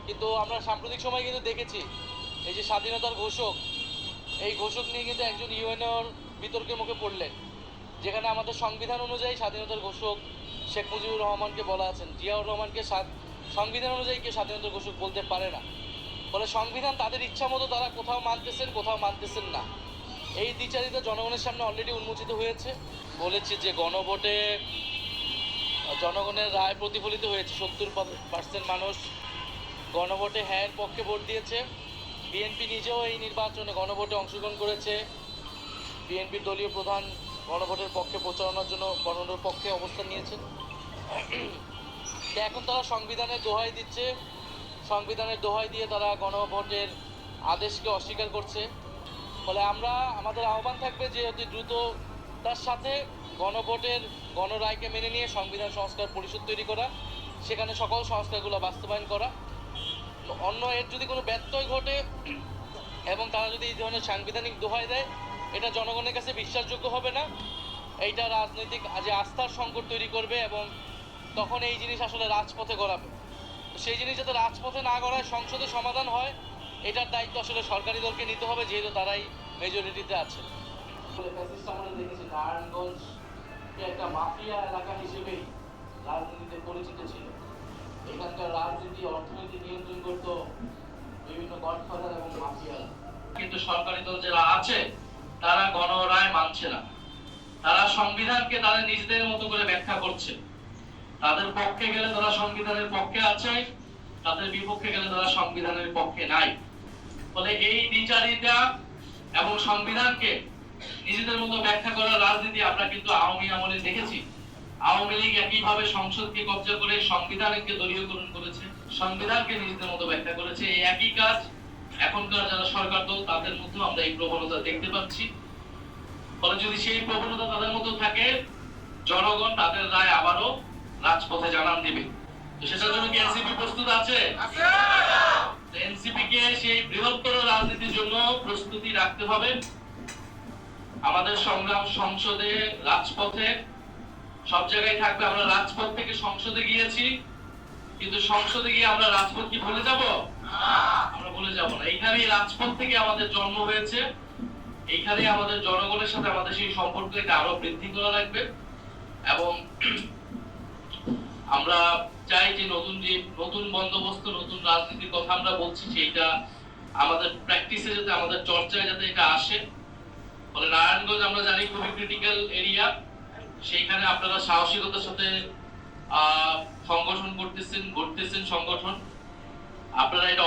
কিন্তু আমরা সাম্প্রতিক সময় কিন্তু দেখেছি এই যে স্বাধীনতার ঘোষক, এই ঘোষক নিয়ে কিন্তু একজন ইউএনওর বিতর্কের মুখে পড়লেন, যেখানে আমাদের সংবিধান অনুযায়ী স্বাধীনতার ঘোষক শেখ মুজিবুর রহমানকে বলা আছেন, জিয়াউর রহমানকে সংবিধান অনুযায়ী কেউ স্বাধীনতার ঘোষক বলতে পারে না। ফলে সংবিধান তাদের ইচ্ছা মতো তারা কোথাও মানতেছেন, কোথাও মানতেছেন না। এই দ্বিচারিতা জনগণের সামনে অলরেডি উন্মোচিত হয়েছে। বলেছি যে গণভোটে জনগণের রায় প্রতিফলিত হয়েছে। 70% মানুষ গণভোটে হ্যাঁ পক্ষে ভোট দিয়েছে। বিএনপি নিজেও এই নির্বাচনে গণভোটে অংশগ্রহণ করেছে। বিএনপির দলীয় প্রধান গণভোটের পক্ষে প্রচারণার জন্য গণভোটের পক্ষে অবস্থান নিয়েছেন। এখন তারা সংবিধানের দোহাই দিচ্ছে, সংবিধানের দোহাই দিয়ে তারা গণভোটের আদেশকে অস্বীকার করছে। ফলে আমরা আমাদের আহ্বান থাকবে যে অতি দ্রুত তার সাথে গণভোটের গণরায়কে মেনে নিয়ে সংবিধান সংস্কার পরিষদ তৈরি করা, সেখানে সকল সংস্কারগুলো বাস্তবায়ন করা। অন্য এর যদি কোনো ব্যত্যয় ঘটে এবং তারা যদি এই ধরনের সাংবিধানিক দোহাই দেয়, এটা জনগণের কাছে বিশ্বাসযোগ্য হবে না। এইটা রাজনৈতিক যে আস্থার সংকট তৈরি করবে এবং তখন এই জিনিস আসলে রাজপথে গড়াবে। সেই জিনিস যাতে রাজপথে না গড়ায়, সংসদে সমাধান হয়, এটার দায়িত্ব আসলে সরকারি দলকে নিতে হবে, যেহেতু তারাই মেজরিটিতে আছে। আমরা দেখেছি নারায়ণগঞ্জ একটা মাফিয়া এলাকা হিসেবেই রাজনীতিতে পরিচিত ছিল। এখানকার রাজনীতি অর্থনীতি নিয়ন্ত্রণ করতো বিভিন্ন গডফাদার এবং মাফিয়ারা। কিন্তু সরকারি দল যারা আছে তারা গণরায় মানছে না। তারা সংবিধানকে তাদের নিজেদের মতো করে ব্যাখ্যা করছে। তাদের পক্ষে গেলে তারা সংবিধানের পক্ষে আছে, তাদের বিপক্ষে গেলে তারা সংবিধানের পক্ষে নাই। ফলে এই দ্বিচারিতা এবং সংবিধানকে নিজেদের মতো ব্যাখ্যা করার রাজনীতি আমরা কিন্তু আওয়ামী আমলে দেখেছি। আওয়ামী লীগ একইভাবে সংসদকে কব্জা করে সংবিধানকে দলীয়করণ করেছে, সংবিধানকে নিজেদের মতো ব্যাখ্যা করেছে। এই একই কাজ এখনকার যারা সরকার দল তাদের মধ্যেও আমরা এই প্রবণতা দেখতে পাচ্ছি। ফলে যদি সেই প্রবণতা তাদের মধ্যে থাকে, জনগণ তাদের রায় আবারও রাজপথে জানান দিবে। তো সেটার জন্য কি এনসিপি প্রস্তুত আছে? এনসিপি কে সেই বৃহত্তর রাজনীতির জন্য প্রস্তুতি রাখতে হবে। আমাদের সংগ্রাম সংসদে, রাজপথে, সব জায়গায় থাকবে। আমরা রাজপথ থেকে সংসদে গিয়েছি, কিন্তু সংসদে গিয়ে আমরা রাজপথ কি ভুলে যাব? আমরা ভুলে যাব না। এইখানেই রাজপথ থেকে আমাদের জন্ম হয়েছে, এইখানে আমাদের জনগণের সাথে আমাদের সেই সম্পর্ককে আরো বৃদ্ধি করা লাগবে। এবং আমরা চাই যে নতুন বন্দোবস্ত, নতুন রাজনীতির কথা আমরা বলছি, সেইটা আমাদের প্র্যাকটিসে যাতে, আমাদের চর্চায় যাতে এটা আসে। ফলে নারায়ণগঞ্জ আমরা জানি খুবই ক্রিটিক্যাল এরিয়া, সেইখানে আপনারা সাহসিকতার সাথে সংগঠন করতেছেন, সংগঠন আপনারা এটা